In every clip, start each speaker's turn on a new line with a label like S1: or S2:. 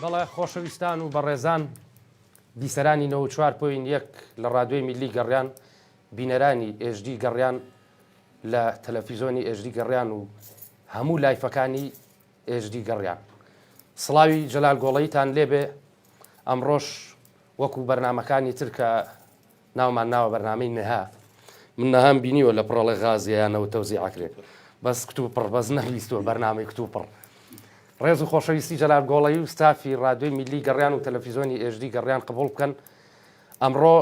S1: بەڵێ خۆشەویستان و بەڕێزان بیسەرانی 94.1 لە ڕادیۆی میلی گەڕیان بینەرانی HD گەڕیان لە تەلەڤیزۆنی HD گەڕیان و هەموو لایفەکانی HD گەڕیان سڵاوی جەلال گۆڵەیتان لێبێ ئەمڕۆژ وەکو بەرنامەکانی تر کە ناومان ناوە بەرنامەی نەها من نەهام بینیوە لە پڕەڵی غازیانەوە تەوزیعەکرێت بەس کتوپڕ بەس نەویستوە بەرنامەی کتوپڕ ڕێز و خۆشەویستی جەلال گۆڵەی و ستافی ڕادیۆی میلی گەڕیان و تەلەڤیزۆنی HD گەڕیان قبول بکەن ئەمڕۆ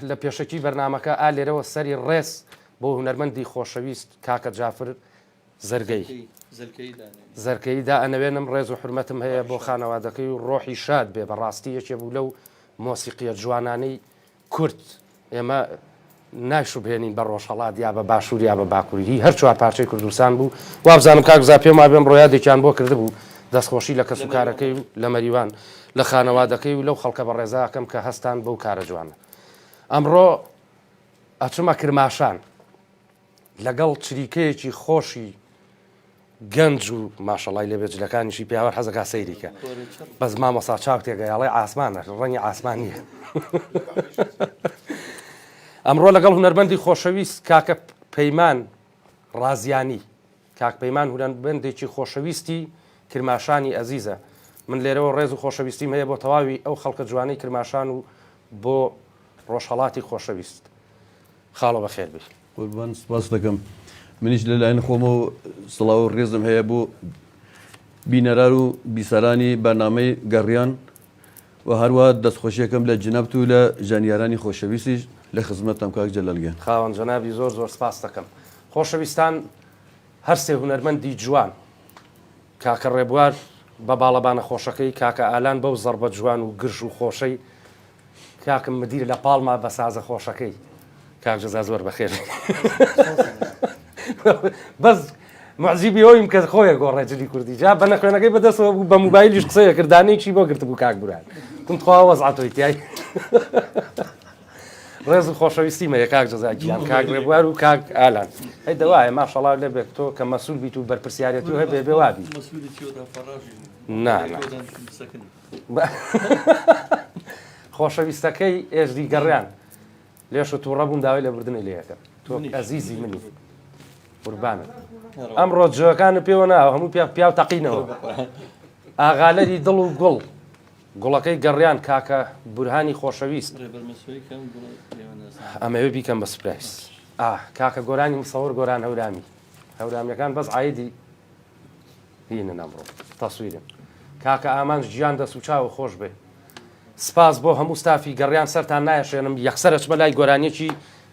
S1: لە پێشەکی بەرنامەکە لێرەوە سەری ڕێز بۆ هونەرمەندی خۆشەویست کاکە جافر زەرکەیدا ئەنەوێنم ڕێز و حرمەتم هەیە بۆ خانەوادەکەی و ڕۆحی شاد بێ بەڕاستی یەکێ بوو لەو مۆسیقیە جوانانەی کورد ئێمە نایشوبهێنین بە ڕۆژهەڵات یا بە باشوور یا بە باکووری هەر چوار پارچەی کوردستان بوو وابزانم کاکزا پێم وابێم ڕۆیادێکیان بۆ کردبوو دەستخۆشی لە کەس و کارەکەی و لە مەریوان لە خانەوادەکەی و لەو خەڵکە بە ڕێزاکەم کە هەستان بەو کارە جوانە ئەمڕۆ ئەچمە کرماشان لەگەڵ چریکەیەکی خۆشی گەنج و ماشەڵای لێبێ جلەکانیشی پیاوە حەزەکە سەیریکە بەس مامەسا چاک تێگەیاڵی ئاسمانە ڕەنگی ئاسمان نییە ئەمڕۆ لەگەڵ هونەرمەندی خۆشەویست کاکە پەیمان ڕازیانی کاک پەیمان هونەرمەندێکی خۆشەویستی کرماشانی ئەزیزە من لێرەوە ڕێز و خۆشەویستیم هەیە بۆ تەواوی ئەو خەڵکە جوانەی کرماشان و بۆ ڕۆژهەڵاتی خۆشەویست خاڵە بەخێر بێ
S2: قوربان سپاس دەکەم منیش لەلایەن خۆمە و سڵاو و ڕێزم هەیە بۆ بینەرار و بیسەرانی بەرنامەی گەڕیان و هەروە دەستخۆشیەکەم لە جنەبت و لە ژانیارانی خۆشەویستیش لە خزمەتم کاک جەلەلگیان
S1: خاوەن جەنابی زۆر زۆر سپاس دەکەم خۆشەویستان هەر سێ هونەرمەندی جوان کاکە ڕێبوار بە باڵەبانە خۆشەکەی کاکە ئالان بەو زەربە جوان و گرژ و خۆشەی کاکم مدیر لە پاڵما بە سازە خۆشەکەی کاک جەزا زۆر بەخێر بەس معزیبی ئەویم کە خۆیە گۆڕێجلی کوردی جا بە نەخوێنەکەی بەدەستەوە بوو بە موبایلیش قسەیە کردانەیەکی بۆ گرتبوو کاک بوران کومتخوا وەزعەتۆی تیای ڕێز و خۆشەویستیمە کاک جەزاکیان کاک ڕێبوار و کاک ئالان هەی دەوایە ماشەڵا لێبێت تۆ کە مەسوول بیت و بەرپرسیارەتی و هەبێ بێ وابی خۆشەویستەکەی HD گەڕیان لێش و تووڕە بووم داوای لە بردنی لێەکە تۆ ئەزیزی منی قوربانت ئەمڕۆ جوەکانت پێوە ناوە هەموو پیاو تەقینەوە ئاغالەری دڵ و گوڵ گوڵەکەی گەڕیان کاکە بورهانی خۆشەویست ئەمەوێ بیکەم بە سپرایس کاکە گۆرانی مسەوەر گۆران هەورامیەکان بەس عایدی هینن ئەمڕۆ تەسویرم کاکە ئامانج گیان دەست و چاوە خۆش بێ سپاس بۆ هەموو ستافی گەڕیان سەرتان نایەشێنم یەکسەرە چ بەلای گۆرانیەکی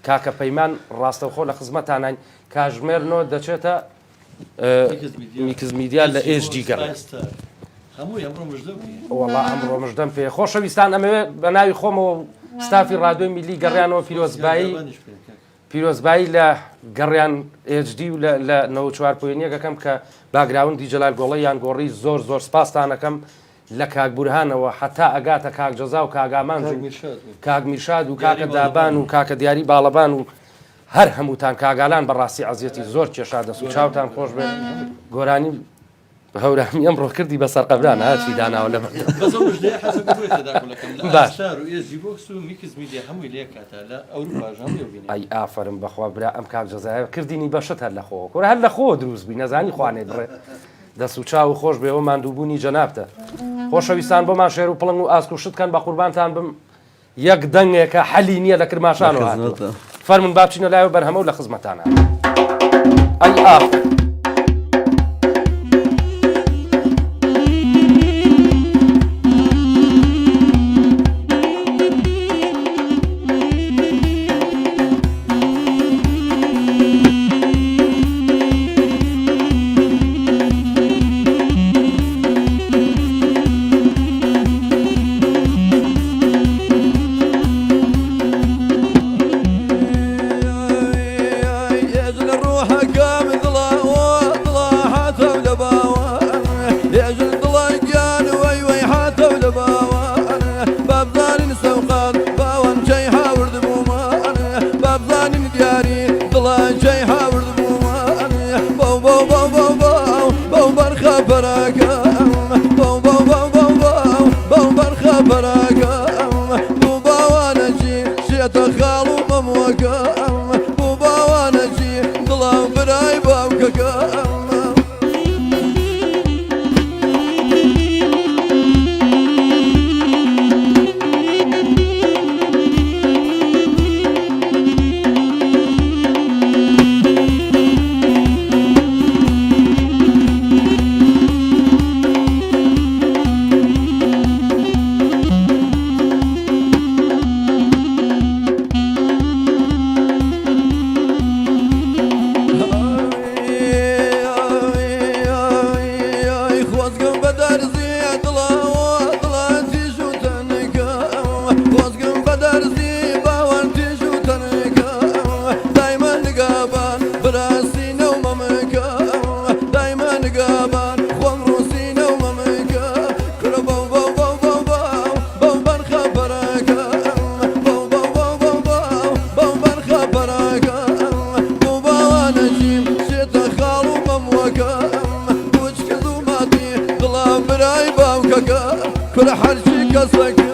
S1: کاکە پەیمان ڕاستەوخۆ لە خزمەتانان کاژمێرنەوە دەچێتە میکس میدیا لە HD گەڕێ وەڵا ئەمڕۆ مژدەم پێ خۆشەویستان ئەمەوێ بە ناوی خۆمەوە ستافی ڕادیۆی میلی گەڕیانەوە پیرۆزبایی لە گەڕیان HD و لە 94.1 ئەەکەم کە باگراوندی جەلال گۆڵەیان گۆڕی زۆر زۆر سپاسانەکەم لە کاک بورهانەوە حتا ئەگاتە کاک جەزا و کاگامان کاک میرشاد و کاکە دابان و کاکە دیاری باڵەبان و هەر هەمووتان کاگالان بەڕاستی عەزیەتی زۆر کێشا دەست و چاوتان خۆش بێت گۆرانی هەورامی ئەمڕۆ کردی بەسەر قەبران هاچی داناوە لە ئەی ئافرم بەخوا برا ئەم کاک جەزایە کردینی بەشت هەر لە خۆ کۆرە هەر لە خۆ دروست بووی نەزانی خوانێ بڕێ دەست و چاو خۆش بێەوە ماندووبوونی جەنابتە خۆشەویستان بۆمان شێر و پڵنگ و ئاسک و شتکەن بە قوربانتان بم یەک دەنگێکە حەلی نییە لە کرماشانەوە فەرمون با بچینە لایەوە بەرهەمە و لە خزمەتانە ئەی ئاف
S3: الروح قام ظلا
S2: کەسەکە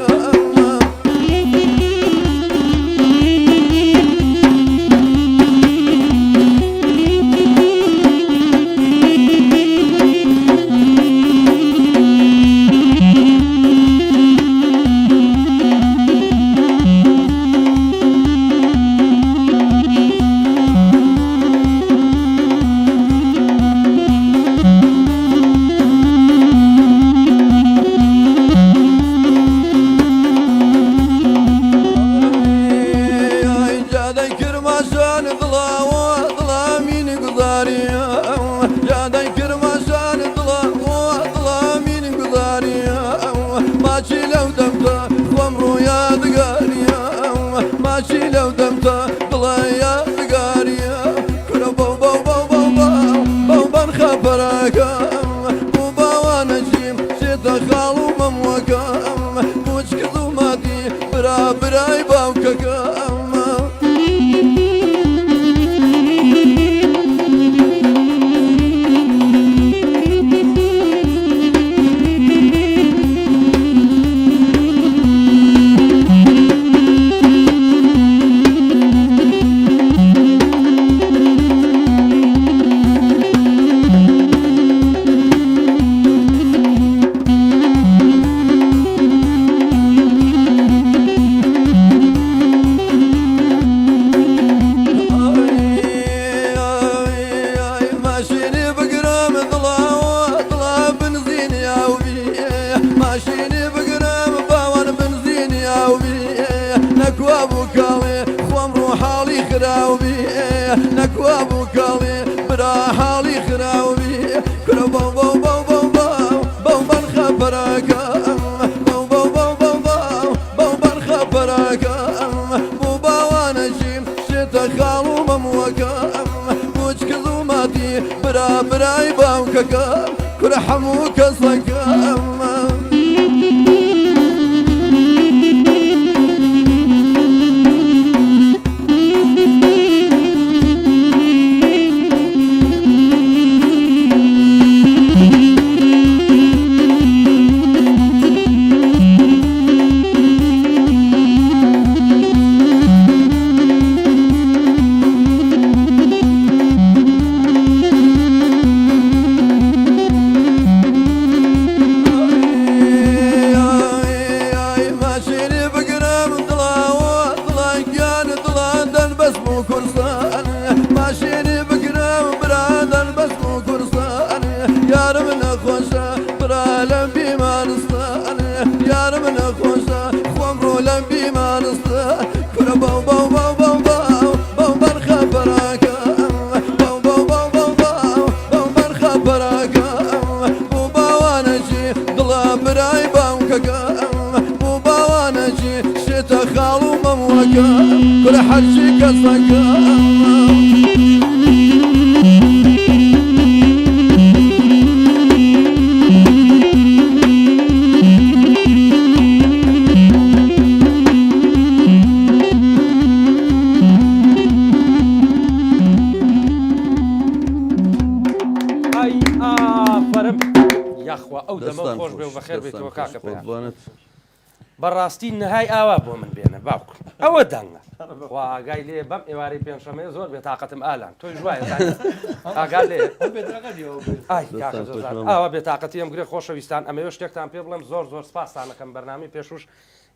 S2: برای باوکەکەم نەکوا بوو کاڵێ برا حاڵی خراوی کرە بەو بەرخە بەراکەم بەو بەرخە بەراکەم بوو باوانەژیم شێتە خاڵ و مەمووەکەم کوچکە زوڵماتی برای باوکەکەم کورە هەموو کەسەکەم كل حشي كسكم
S1: یاخوا ئەو دەمە خۆش بێ و بەخێر بێتەوە کاکە پێیان بەڕاستی نەهای ئاوا بۆ من بێنە باوکم ئەوە دەنگە ئاگای لێ بەم ئێوارەی پێنجشەممەیە زۆر بێتاقەتم ئالان تۆی ژوایە ئاگا لێ ئەوە بێتاقەتی ئەم گرێ خۆشەویستان ئەمەوە شتێکتان پێ بڵێم زۆر سپاسانەکەم بەرنامی پێشوش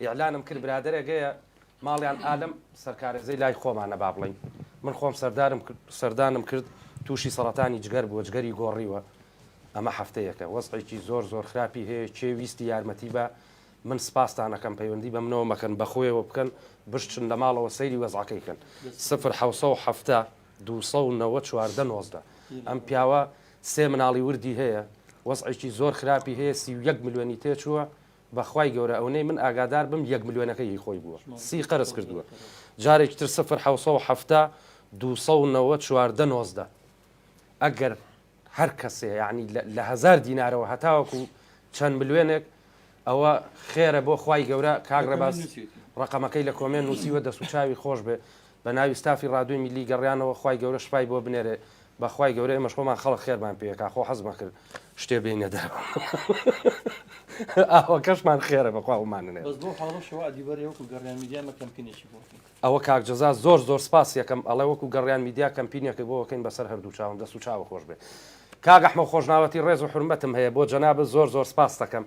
S1: ئیعلانم کرد برادەرێکەیە ماڵیان ئالم سەرکارێزەی لای خۆمانە با بڵین من خۆم سەردانم کرد تووشی سەرەتانی جگەر بووە جگەری گۆڕیوە ئەمە هەفتەیەکە وەزعێکی زۆر خراپی هەیە کێویستی یارمەتی بە من سپاسانەکەم پەیوەندی بە منەوە مەکەن بەخۆیەوە بکەن بشتن لە ماڵەوە سەیری وەزعەکەیکەن 0 294 ئەم پیاوە سێ مناڵی وردی هەیە وەزعێکی زۆر خراپی هەیە 31 ملیۆنی تێچووە بەخوای گەورە ئەوەی من ئاگادار بم 1 ملیۆنەکەی خۆی بووە 30 قەرز کردووە جارێکی تر 0 294 ئەگەر هەر کەسێ یعنی لە 1000 دینارەوە هەتاوەکو چەند ملیۆنێک ئەوە خێرە بۆ خوای گەورە کاگرە باس ڕقەمەکەی لە کۆمێن نووسیوە دەست و چاوی خۆش بێ بە ناوی ستافی ڕادیۆی میلی گەڕیانەوە خوای گەورە شپای بۆ بنێرێ بەخوای گەورە ئێمەش خۆمان خەڵک خێرمان پێکا خۆ حەزمان کرد شتێ بینە دەرەوە ئەوە کەشمان خێرە بەخواومانێ
S3: بەس بۆ حاڵەشەوە ئەدیبەر وەکو گەڕیان میدیامە کەمپینێکی بۆ
S1: ئەوە کاکجەزا زۆر سپاس یەکەم ئەڵێ وەکو گەڕیان میدیا کەمپینێکی بۆکەین بەسەر هەردوو چاوم دەست و چاوە خۆش بێ کاک ئەحمەد خۆشناوەتی ڕێز و حرمەتم هەیە بۆ جەنابە زۆر سپاس دەکەم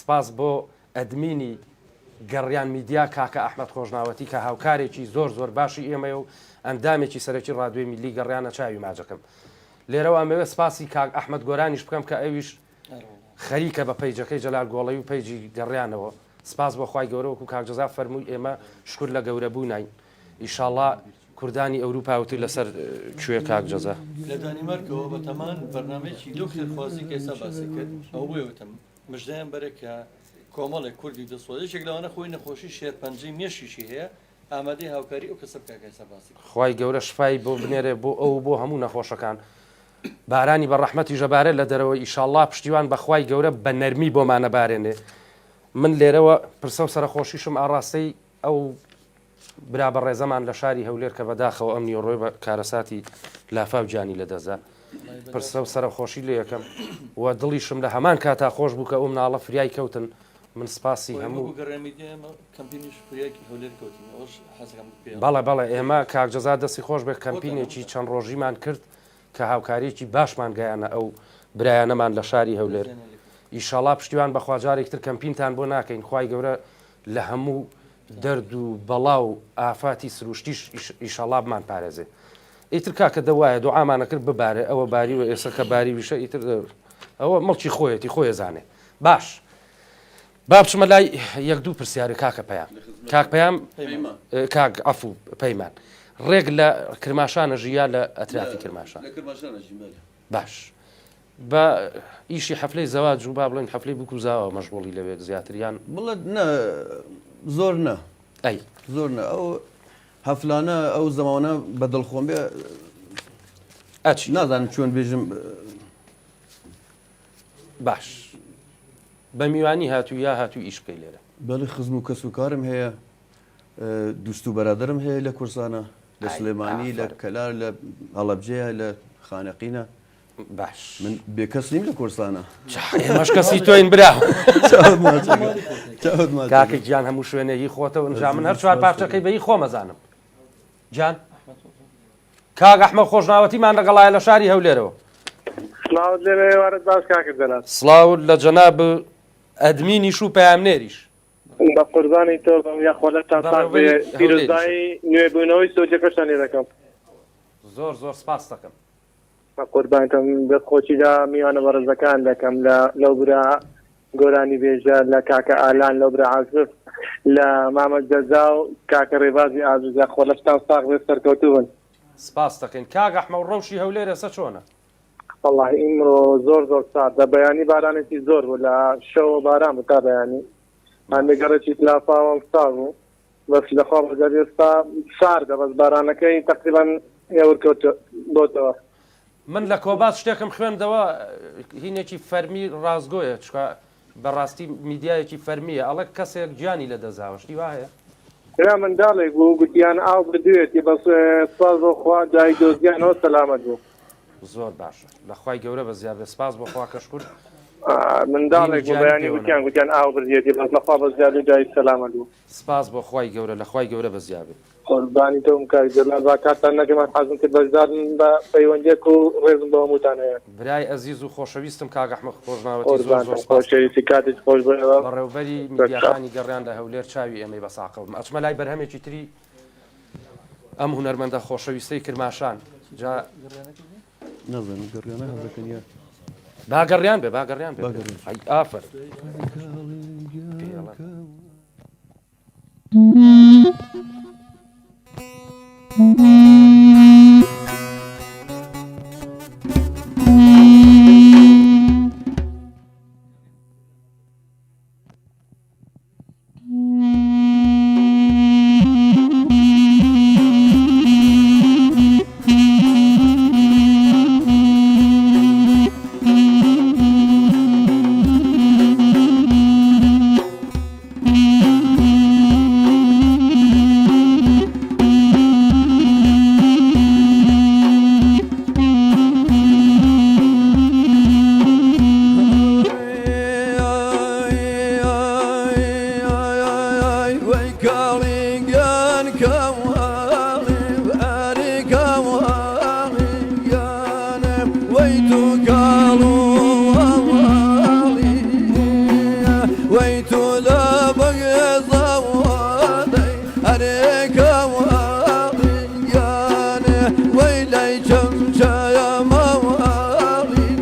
S1: سپاس بۆ ئەدمینی گەڕیان میدیا کاکە ئەحمەد خۆشناوەتی کە هاوکارێکی زۆر باشی ئێمە و ئەندامێکی سەرەکی ڕادیۆی میلی گەڕیانە چاوی ماجەکەم لێرەوە ئەمەوێ سپاسی کاک ئەحمەد گۆرانیش بکەم کە ئەویش خەریکە بە پەیجەکەی جەلال گۆڵەوی و پەیجی گەڕیانەوە سپاس بۆ خوای گەورە وەکو کاکجەزا فەرمووی ئێمە شکر لە گەورە بوونین ئیشاڵڵا کوردانی ئەوروپاوتی لەسەر کوێ کاکجەزا
S3: لە دانیمارکەوە بە تەمان بەرنامەیەکی دو خێرخوازی کێسا باسی کرد ئەو بێوتم مژدایان بەرەکە کۆمەڵێک کوردی دەسۆدەشێک لەوانە خۆی نەخۆشی شێرپەنجەی مێشیشی هەیە ئامادەی هاوکاری ئەو کەسە بکەکەسا باسی
S1: خوای گەورە شفای بۆ بنێرێ بۆ ئەو بۆ هەموو نەخۆشەکان بارانی بە ڕەحمەتی ژەبارە لە دەرەوە ئیشاڵڵا پشتیوان بەخوای گەورە بە نەرمی بۆمانە بارێنێ من لێرەوە پرسە و سەرخۆشیشم ئاڕاستەی ئەو برا بە ڕێزەمان لە شاری هەولێر کە بەداخەوە ئەم نیۆڕۆی بە کارەساتی لافاو جانی لە دەزا پرسە و سەرخۆشی لێ یەکەم و دڵیشم لە هەمان کاتا خۆش بوو کە ئەو مناڵە فریای کەوتن من سپاسی هەموو بەڵێ ئێمە کاکجەزا دەستی خۆش بێ کەمپینێکی چەند ڕۆژیمان کرد کە هاوکاریەکی باشمان گەیانە ئەو برایانەمان لە شاری هەولێر ئیشاڵا پشتیوان بەخواجارێکتر کەمپینتان بۆ ناکەین خوای گەورە لە هەموو دەرد و بەڵاو ئافاتی سروشتیش ئیشاڵا بمان پارێزێ ئیتر کاکە دەوایە دوعامانە کرد ببارێ ئەوە باری و ئێستا کە باری ویشە ئیتر ئەوە مەڵکی خۆیەتی خۆی زانێ باش با بچمە لای یەک دوو پرسیارە کاکە پەیام کاک پەیام کاک ئەفوو پەیمان ڕێک لە کرماشانە ژیا لە ئەترافی کرماشان باش بە ئیشی حەفلەی زەواج و با بڵێن حەفلەی بکوزاوە مەشغوڵی لەوێت زیاتریان
S2: بڵێت زۆر نە
S1: ئەی
S2: زۆر نە ئەو هەفلانە ئەو زەمانە بەدڵخۆم بێ
S1: ئەچ
S2: نازانم چۆن بێژم
S1: باش بە میوانی هاتوو یا هاتوو ئیش بکەی لێرە
S2: بەڵی خزم و کەس و کارم هەیە دوست و بەرادرم هەیە لە کورسانە لە سلێمانی لە کەلار لە هەڵەبجەیە لە خانەقینە
S1: باش
S2: من بێکەس نیم لە کورسانە
S1: ئێمەش کەسی تۆین براوە
S2: چاوت
S1: کاکە گیان هەموو شوێنێکی خۆتەوە ئەنجام من هەر چوار پارچەکەی بەی خۆمەزانم جان کاک ئەحمەد خۆشناوەتیمان لەگەڵایە لە شاری هەولێرەوە
S4: سلااوت لێ وارد باش کاکردەنات
S1: سڵاوت لە جەناب ئەدمینیش و پەیامنێریش
S4: بە قوربانی تۆ یاخۆلە تا پیرۆزایی نوێبوونەوەی سۆجەکەشان لێ دەکەم
S1: زۆر سپاس دەکەم
S4: بە قوربانتم دەست خۆشیدا میوانە بەڕێزەکان دەکەم لەو برا گۆرانی بێژە لە کاکە ئالان لەو برا عازف لە مامە جەزا و کاکە ڕێبازی ئازوزە خۆلەشتان ساغ بێ سەرکەوتوو بن
S1: سپاس دەکەین کاک ئەحمەد ڕەوشی هەولێرە سە چۆنە
S4: والله ئیمڕۆ زۆر سارد بەیانی بارانێکی زۆر بوو لە شەوە باران بوو تا بەیانی هەندێکگەڕێکی تلافاوەم سا بوو بەس لەخوا بەجار ئێستا ساردە بەس بارانەکەی تەقریبان هێورکەوت بۆتەوە
S1: من لە کۆبات شتێکم خوێندەوە هینێکی فەرمی ڕازگۆیە چکە بەڕاستی میدیایەکی فەرمیە ئەڵێ کەسێک گیانی لە دەزاوەشتی وا هەیە
S4: را منداڵێک بوو گوتیان ئاو بدوێتی بەس سپاس بۆ خوا جای دۆزیانەوە سەلامەت بوو
S1: زۆر باشە لەخوای گەورە بە زیاد سپاس بۆ خوا کەشکورد
S4: منداڵێک بوو بەیانی گوتیان ئاو بردێتی بەس لەخوا بە زیادی جای سەلامەت بوو
S1: سپاس بۆ خوای گەورە لەخوای گەورە بە زیابێ
S4: قوربانی تۆم کاکجەلال با کاتان نەکەمان حەزم کرد بەشدارن بە پەیوەندێک و ڕێزم بۆ هەمووتان هەیە
S1: برای ئەزیز و خۆشەویستم کاک ئەحمەد خۆشناوەتی
S4: قوربان
S1: زۆر سپاس
S4: خۆشەویستی کاتێک خۆش بێەوە
S1: بەڕێوبەری میدیاخانی گەڕیان لە هەولێر چاوی ئێمەی بەساقەوم ئەچمە لای بەرهەمێکی تری ئەم هونەرمەندە خۆشەویستەی کرماشان جا
S2: نازانم گەڕیانە هەزەکەنیە
S1: باگەڕیان بێ ئافر
S2: ويدي جمجايا موالي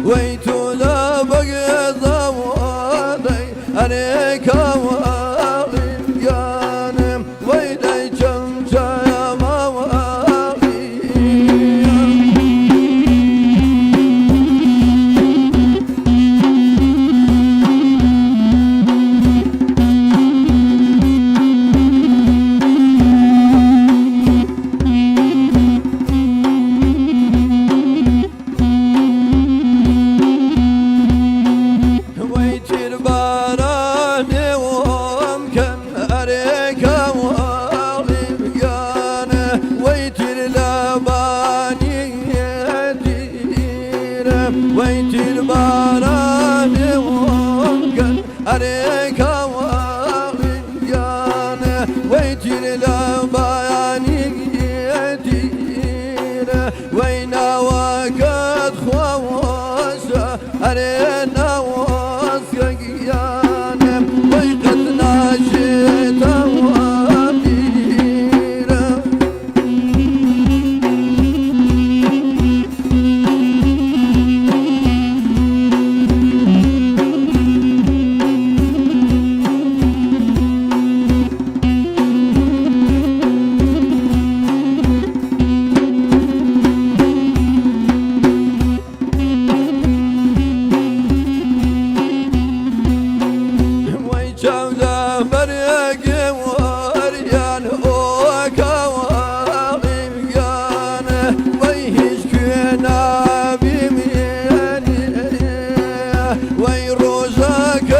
S2: ويتو لا بقي ضوالي عليك موالي قانم ويدي جمجايا موالي ويتر باراني ومكن عليك موالي بقانا ويتر لباني يدير ويتر باراني ومكن عليك موالي بقانا ويتر لباني يدير وينا وقت خواسة علينا واسقيانا ويقتنا شتا واميرا ويجاولا بريق وريان اوكا وغيقانا ويهش كنا بمياني ويروزك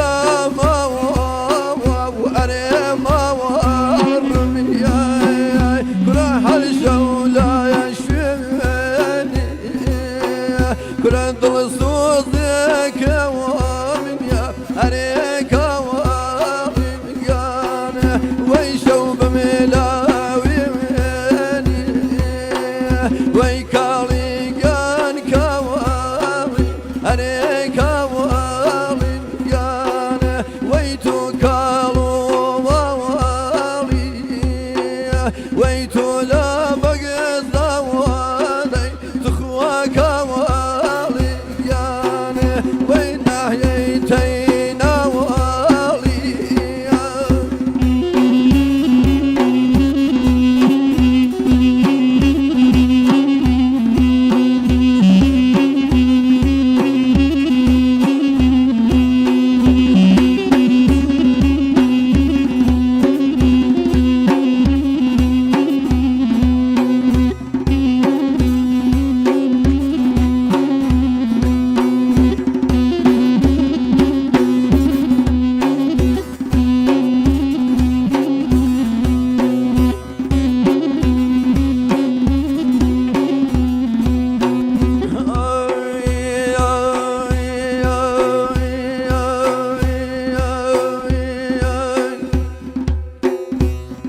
S2: مواب واريما ورمياي كراح الجولا يشفيني كراح دلسوزك ومنيا عليك ويشوب ملاوي مني ويكالي كان كوالي عليك والي كان ويتو كالو موالي ويتو لا بقي ضوالي تخوى كوالي كان وين ناحيتين والي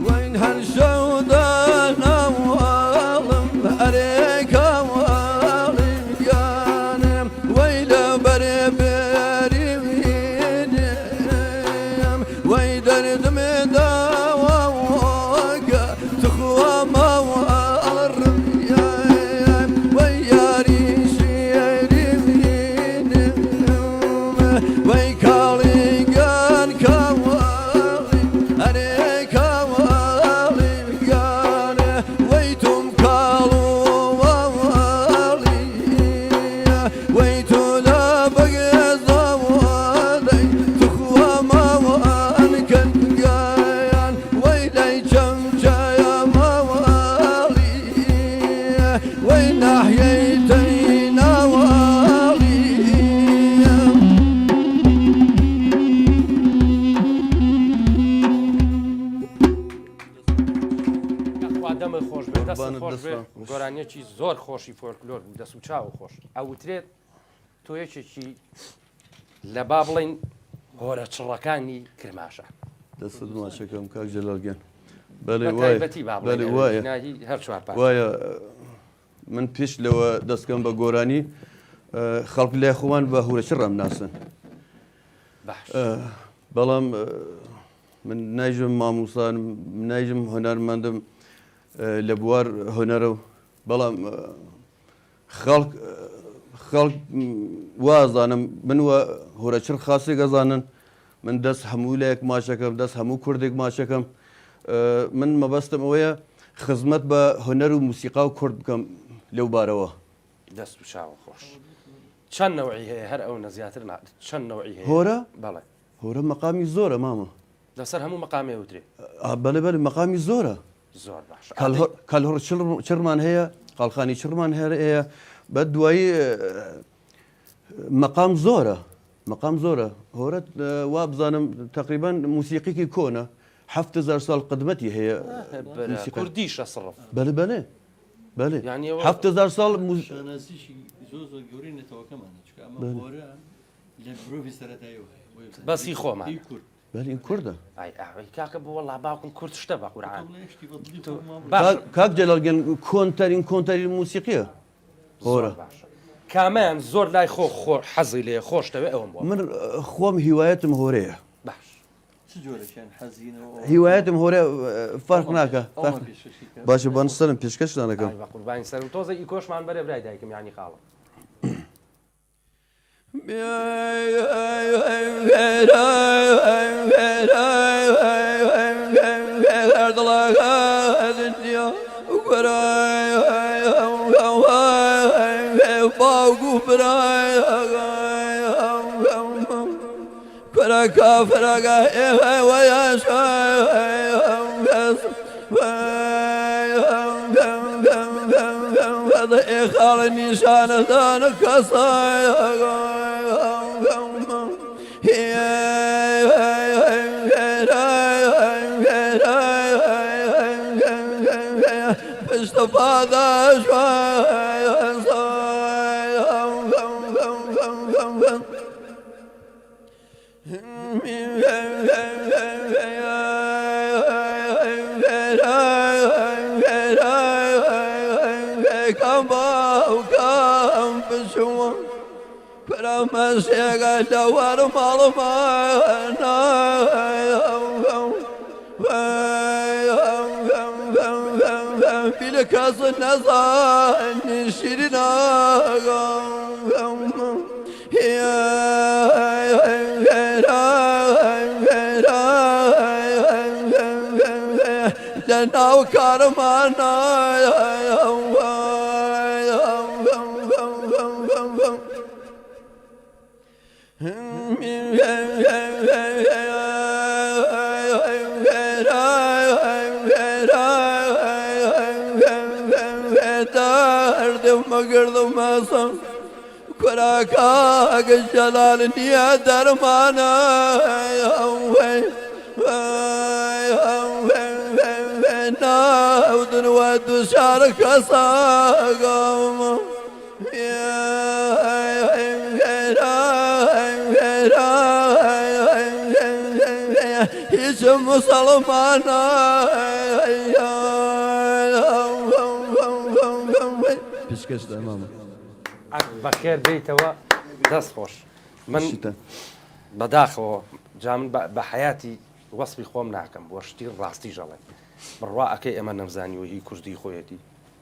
S2: وين هالجودة نوالم عليك والي قانم ويلا بربري ويدم ويدرد مداوك تخوى موارم وياري شيري ويدم ويكالي قان كوالي عليك والي قانا ويتم كالو والي ويتو لا بقي ضوالي تخوى موان كان قايان ويلي جمجايا موالي وين ناحيتين والي
S1: دەمە خۆش بێ دەست
S2: قوربانت
S1: خۆش بێ
S2: دەستان خۆش.
S1: گۆرانیەکی زۆر خۆشی فۆلکلۆر بوو دەست و چاو خۆش ئەوترێت تۆ یەکێکی لە با بڵین هۆرە چڕەکانی کرماشە
S2: دەست ماچەکەم کاک جەلالگەن بەڵێ
S1: بە تایبەتی با
S2: بەڵێ
S1: بڵێن
S2: وایە
S1: ژنایی هەر چوار پاش.
S2: وایە من پێش لەوە دەستکەم بە گۆرانی خەڵک لای خۆوان بە هورە چڕم ناسن
S1: باش
S2: بەڵام من نایژم مامۆستان نایژم هۆنەرمەندم لە بوار هۆنەرە و بەڵام خەڵک وازانم من وە هۆرەچر خاصێک ئەزانن من دەست هەموو لایەک ماچەکەم دەست هەموو کوردێک ماچەکەم من مەبەستم ئەوەیە خزمەت بە هۆنەر و موسیقا و کورد بکەم لەو بارەوە
S1: دەست بشاوە خۆش چەند نەوعی هەیە هەر ئەو نەزیاتر چەند نەوعی هەیە
S2: هۆرە
S1: بەڵێ
S2: هۆرە مەقامی زۆرە مامە
S1: لەسەر هەموو مەقامێ وترێ
S2: بەڵێ بەێ مەقامی زۆرە
S1: زۆر باش
S2: کەلهۆڕ چڕمان هەیە قاڵخانی چڕمان هەیە بە دوایی مەقام زۆرە هۆرە وا بزانم تقریبان موسیقیکی کۆنە 7,000 ساڵ قدمەتی هەیە
S1: کوردیش ئەسڕف
S2: بەێ
S1: یعنی
S2: 7,000 ساڵ
S3: شانازیشی زۆر گەورەی نەتەوەکەمانە چکە ئەمە هۆرە لە مرۆڤی سەرەتایەوە
S1: بەسی خۆمان
S3: کورد
S2: بەین کووردە
S1: کاکە بۆ وەڵا باوکم کورد شتە بە قورعان
S2: کاک جەلالگەن کۆنتەرین موسیقیە هۆرە
S1: کامیان زۆر لای خۆ حەزی لێ خۆشتەوێ ئەوم بۆ
S2: من خۆم هیوایەتم هۆرەیە
S1: باش
S2: هیوایەتم هۆرە فەرق ناکە باشە بانسەرم پێشکەشتانەکەم
S1: قوربانی سەر تۆزە ئی کۆشمان بەرێ برای دایکم یانی خاڵم
S2: خاڵ نیشانەدان کەسای پشتە پاداش مەسێگە لەوەرە ماڵمانە بیلە کەس نەزانی شیرینە لە ناو کارمانە مەگردم مەسم کوراکە جەلال نییە دەرمانە ناودنوە دووشار کەساگەم هیچ مسلمانە پێشکەشتە مامە
S1: بەخێر بیتەوە دەست خۆش من بەداخەوە جا من بە حیاتی وەسپی خۆم ناکەم بۆ شتی ڕاستی ژەڵێن بڕوا ئەکەی ئەمە نەمزانیوە هی کوردی خۆیەتی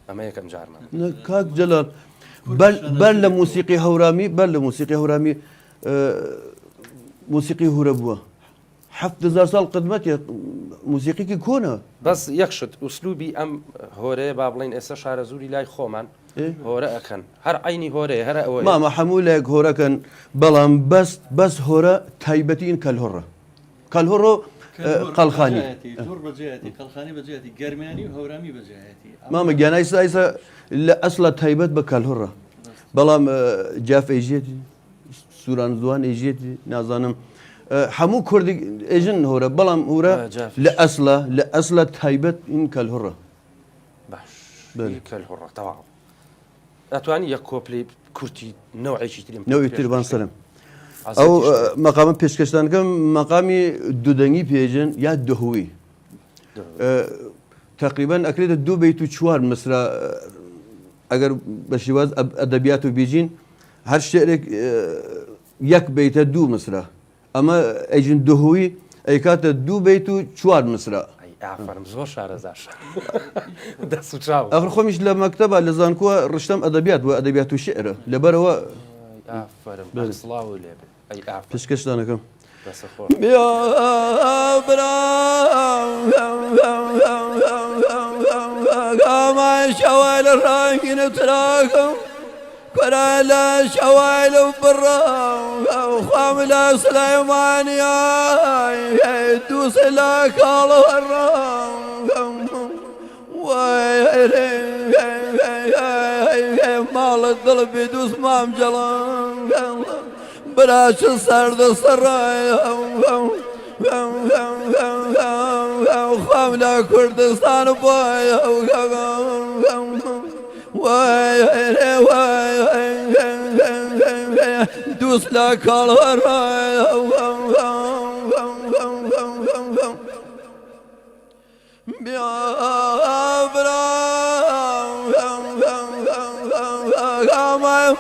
S1: ئەمە یەکەم جارمان
S2: کاک جەلال بەر لە موسیقی هەورامی موسیقی هورە بووە 7,000 ساڵ قدمەتی موسیقیکی کۆنە
S1: بەس یەکشت ئوسلوبی ئەم هۆرەیە با بڵین ئێستا شارە زووری لای خۆمان هۆرە ئەکەن هەر عینی هۆرەیە هەر ئەوە
S2: مامە هەموو لایەک هۆرەکەن بەڵام بەس هۆرە تایبەتی ئین کەلهۆڕە کەلهۆڕۆ قەڵخانی
S3: زۆر بەجێتی قەڵخانی بەجێتی گەرمانی و هەورامی بەجێتی
S2: مامە گیانای سایسە لە ئەسڵە تایبەت بە کەلهۆڕە بەڵام جاف ئەیژێتی سووران زوان ئەیژێتی نازانم هەموو کوردی ئێژن هۆرە بەڵام هورە لە ئەسڵە تایبەت ئین کەلهۆڕە
S1: باش کەلهۆڕە تەواو ئەتوانی یەک کۆپلی کورتی نەوعێکی تریم
S2: نەوەی تربان سەرم ئەو مەقامە پێشکەشتانەکەم مەقامی دوودەنگی پێژن یا دهوی تقریبان ئەکرێتە 2 بەیت و 4 مسرا ئەگەر بە شێواز ئەدەبیات و بیجین هەر شعرێک یەک بەیتە 2 مسرا ئەمە ئەیژن دهوی ئەیکاتە 2 بەیت و 4 مسرا
S1: ئافرم زۆر شارەزاش دەست و چاو
S2: ئەخر خۆمیش لە مەکتەبە لە زانکووە ڕشتم ئەدەبیات بۆ ئەدەبیات و شعرە لەبەرەوە
S1: ئافرم سڵاو لێ ئەی ئاف
S2: پشکەشتانەکەم
S1: بەسە خۆ
S2: شەوە لە ڕانگینە تراکەم کۆرا لە شەوای لە بڕە خام لە سلەیمانیا دووس لە کاڵەڕە ماڵت دڵ بێ دووس مام جەڵام براش سەردە سەڕای خام لە کوردستان بۆیە دووس لە کاڵەڕای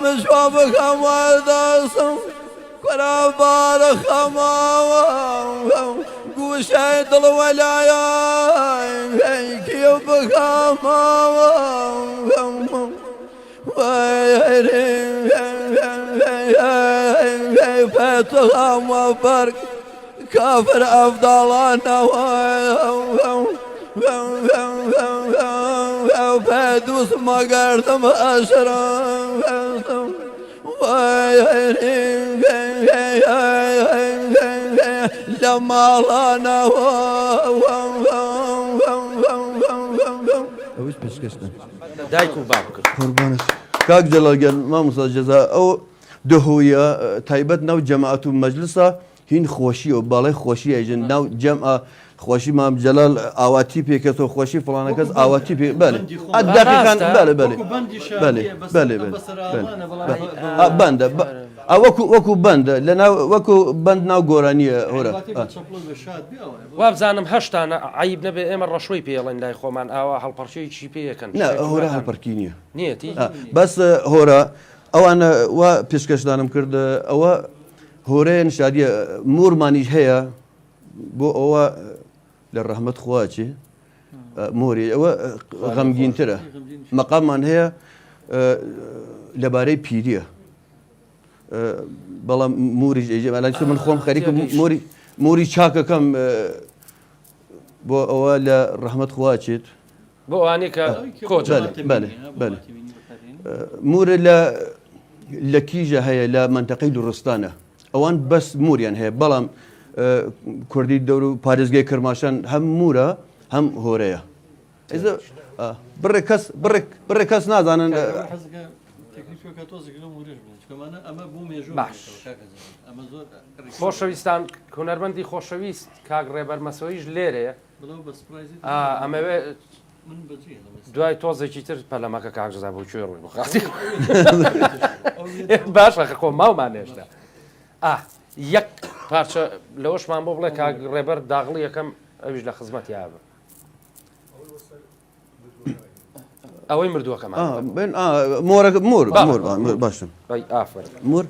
S2: مشوا بخەمە دەسم کۆرابارە خەماوە گوشەی دڵوەلایە کێ بخەماوە پێتەخەمە بەرگ کافر ئەفداڵانەوە پێدووس مەگەردم ئەشرم لە ماڵانەوە ئەوش پێشکەشتن
S1: دایک و باوک
S2: قوربانت کاک جەڵالگەر مامۆستا جەزا ئەو دهۆیە تایبەت ناو جەماعەت و مەجلسە هین خۆشی و باڵای خۆشی ئەیژن ناو جەمع خۆشی مام جەلال ئاواتی پێکەوە خۆشی فڵانە کەس ئاواتی پێ بەێ دقیقان بەێ بەێ بەندە وەکو بەندە لە وەکو بەند ناو گۆرانیە هۆرە
S1: وابزانم هەشتانە عیب نەبێ ئێمە ڕەشۆی پێڵێن لای خۆمان ئاوا هەڵپەرچەیەکی پێیەکەن
S2: هۆرە هەڵپەرکی نییە
S1: نیەتی
S2: بەس هۆرە ئەوانە وا پێشکەشدانم کرد ئەوە هۆرەیە شادیە مورمانیش هەیە بۆ ئەوە لە ڕەحمەت خواچێ مۆری ئەوە غەمگینترە مەقاممان هەیە لەبارەی پیریە بەڵام موریش ئەجێمەلای من خۆم خەریکە موری چاکەکەم بۆ ئەوە لە ڕەحمەت خواچێت
S1: بۆ ئەوانەی کە کۆچ
S2: مورە لە کیژە هەیە لە منتەقەی دوڕستانە ئەوان بەس موریان هەیە بەڵام کوردی دەور و پارێزگای کرماشان هەم مورە هەم هۆرەیە بڕێ کەس نازانن
S1: خۆشەویستان هونەرمەندی خۆشەویست کاک ڕێبەر مەسەویش لێرەیە ئەمەوێ دوای تۆزێکی تر پەلەمەکە کاکزا بۆ کوێ ڕووی بخاتی باشە خۆ ماومان هێشتا یەک پارچە لەوەشمان بۆ بڵێ کاک ڕێبەر داغڵی یەکەم ئەویش لە خزمەتی یابە ئەوەی مردووەکەمان
S2: مۆر باشم مۆر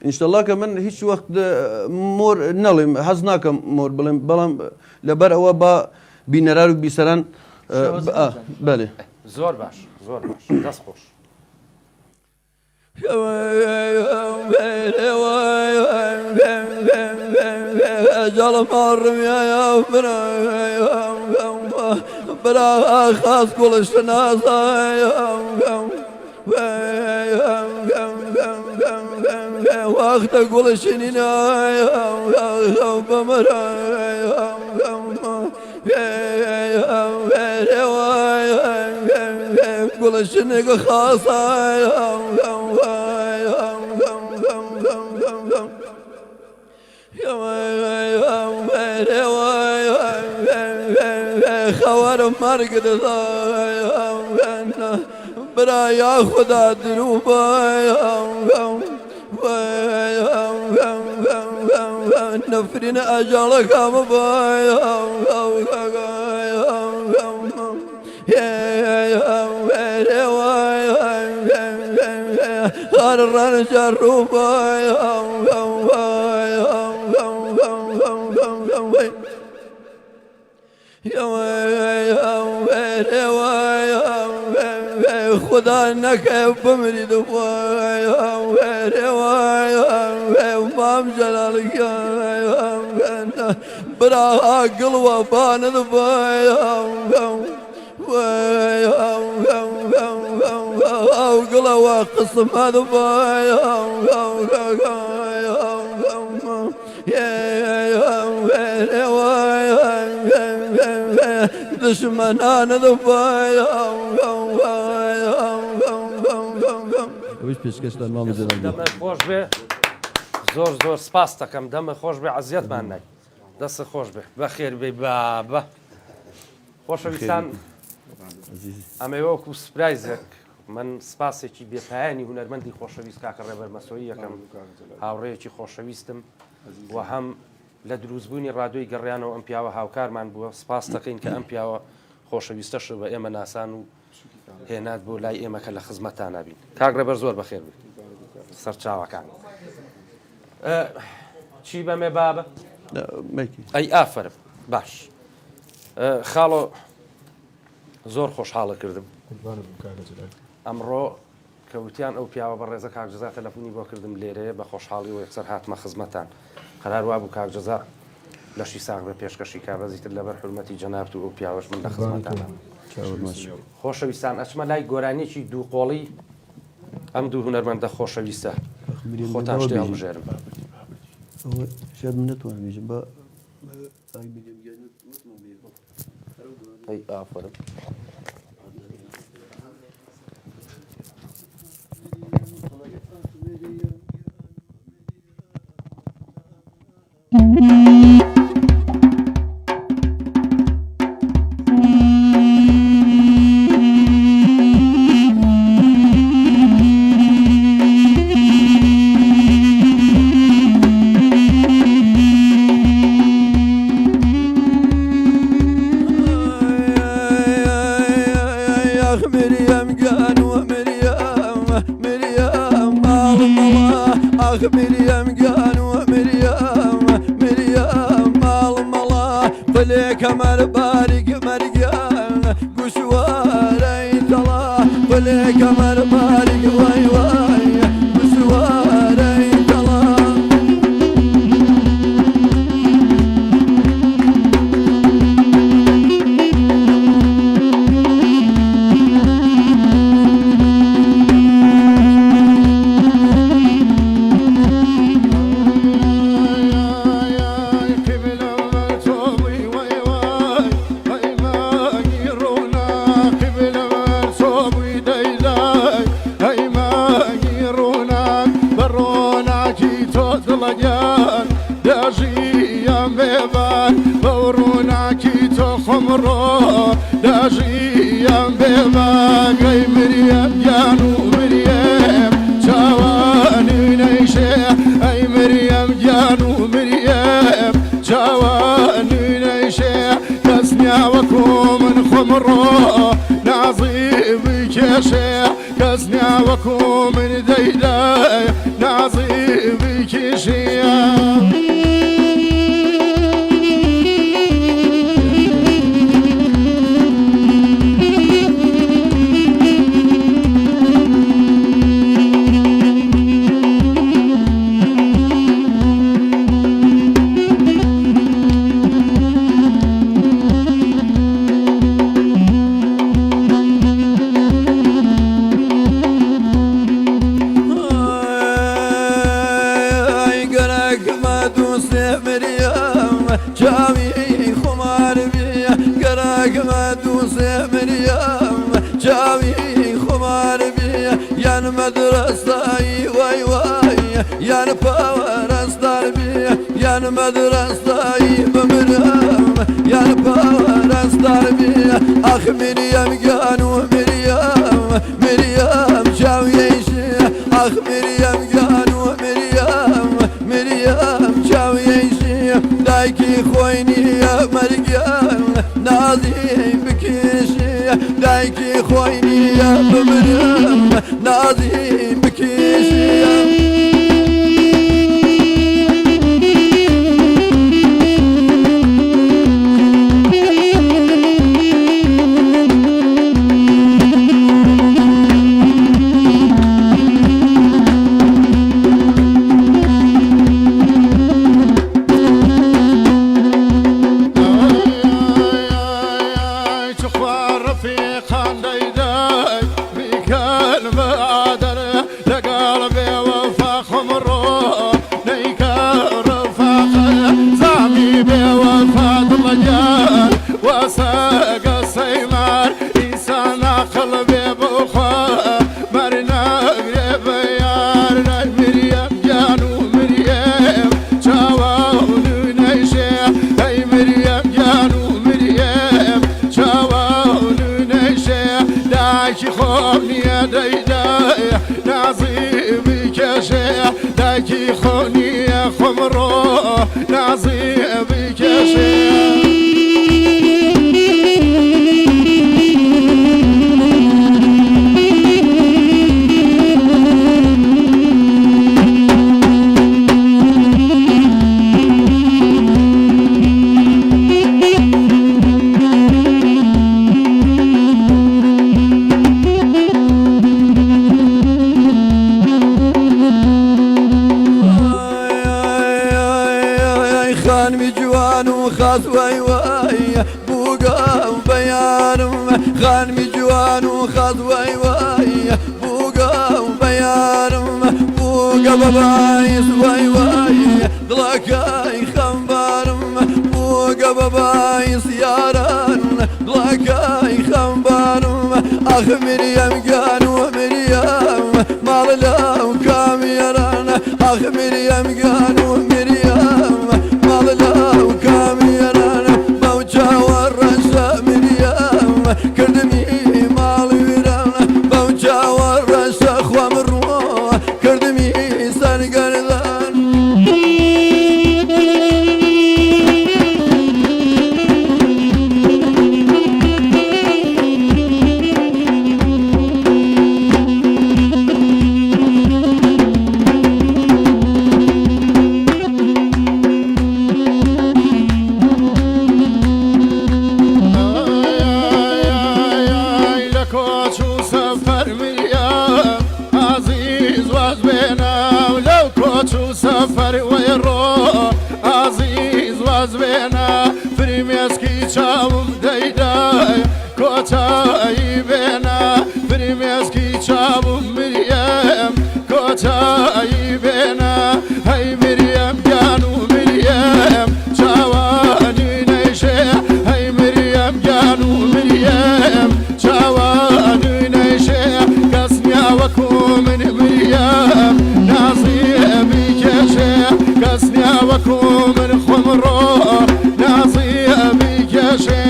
S2: ئینشەڵا کە من هیچ وەخت مۆر نەڵێم حەز ناکەم مۆر بڵێم بەڵام لەبەر ئەوە بە بینەرار و بیسەران بەێ
S1: زۆر باش زۆر باش دەست خۆش
S2: برا خاص گلش نازای وقت گلش نینای بمرای گلش نگ خاصای خوار مرگ برا یا خدا دروبای نفرین اجال کم بای هر رن جرو بای خدا نکه بمرید ومام جلالك برا قلوة باند قلوة قسم هذا دشمنان وش پیشکش داد مام جلال
S1: دەمە خۆش بێ زۆر سپاس دەکەم دەمە خۆش بێ عەزیەتمان نای دەست خۆش بێ بەخێر بێ بابە خۆشەویستان ئەمە وەکو سپرایزێک من سپاسێکی بێپایانی هونەرمەندی خۆشەویست کاکە ڕێبەر مەسۆیی یەکەم هاوڕێیەکی خۆشەویستم و هەم لە دروستبوونی ڕادیۆی گەڕیانەوە ئەم پیاوە هاوکارمان بووە سپاس دەکەین کە ئەم پیاوە خۆشەویستەش بە ئێمە ناسان و هێنات بۆ لای ئێمە کە لە خزمەتان نبین کاک ڕێبەر زۆر بەخێر بێت سەرچاوەکان چی بەمێ بابە ئەی ئافرم باش خاڵۆ زۆر خۆشحاڵە کردم ئەمڕۆ کەوتیان ئەو پیاوە بە ڕێزە کاکجزا تەلەفۆنی بۆ کردم لێرەیە بە خۆشحاڵی و یەکسەر هاتمە خزمەتان قەرار وا بوو کاکجزا لەشی ساغ بە پێشکەشی کابەزیتر لەبەر حرمەتی جەنابەت و ئەو پیاوەش من لە خزمەتانە خۆشەویستان ئەچمە لای گۆرانیەکی دووقۆڵی ئەم دوو هونەرمەندە خۆشەویستە خۆتان شتێ هەڵبژێرم
S2: شاید من نتوانم بێژم بە
S1: ئەی ئافرم
S5: بادر لقلبي وفا خمرو نيكا رفاق زعمي بوفا ضلجان وساق السيمار إنسان قلبي بخوا مرنا قريب يار مريم جانو مريم شاوالو نيشي هاي مريم جانو مريم شاوالو نيشي داكي خوني داي نازي بكشي داكي خوني خمرو نازي بكشي خاص واي واي بوقا وبيانم خان مجوان وخاص واي واي بوقا وبيانم بوقا ببايس واي واي ضلكاي خنبارم بوقا ببايس ياران ضلكاي خنبارم اخ مريم قانو مريم مال لو كام يران اخ مريم قانو مريم مال لو كام كردمي مال ويران بوجا ورس اخوة مرو كردمي سن قردان سفر ويرو عزيز وزبنا فريميسكي شاوم دايداي كوتاي بنا فريميسكي شاوم مريم كوتاي بنا هاي مريم جانو مريم شاواني نيشي هاي مريم جانو مريم شاواني نيشي قسمي وكو من مريم ناصي قسني وكو من خمرو ناصي بك شيء